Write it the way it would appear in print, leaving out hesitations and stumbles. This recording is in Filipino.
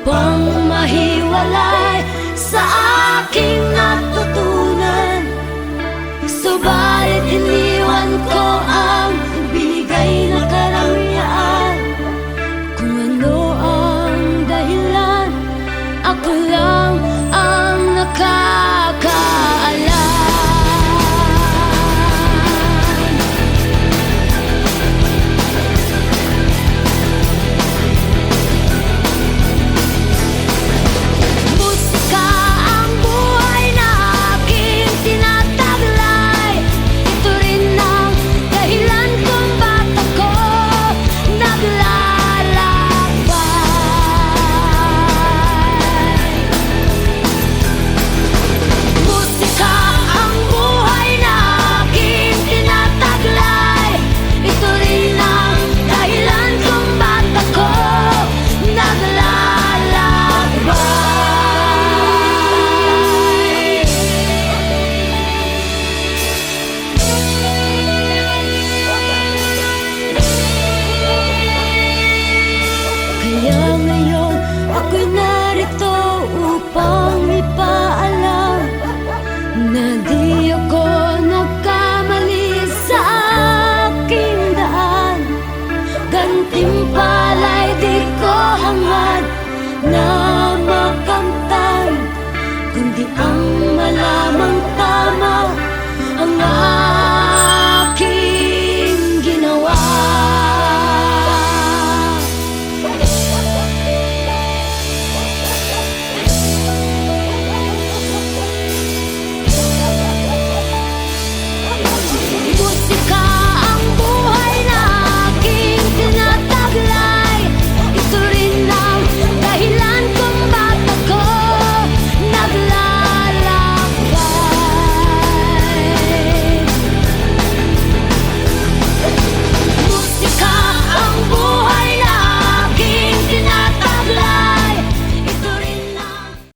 upang mahiwalay sa aking natutunan. Subalit iniwan ko ang binigay na karangyaan. Kung ano ang dahilan, ako lang ang nakakaalam. Musika ang buhay na aking tinataglay. Ito rin ang dahilan kung ba't ako naglalakbay. Musika ang buhay na aking tinataglay. Ito rin ang dahilan kung ba't ako naglalakbay. Kaya ngayon ako'y narito upang ipaalam na di ako nagkamali sa aking daan. Gantimpala'y di ko hangad na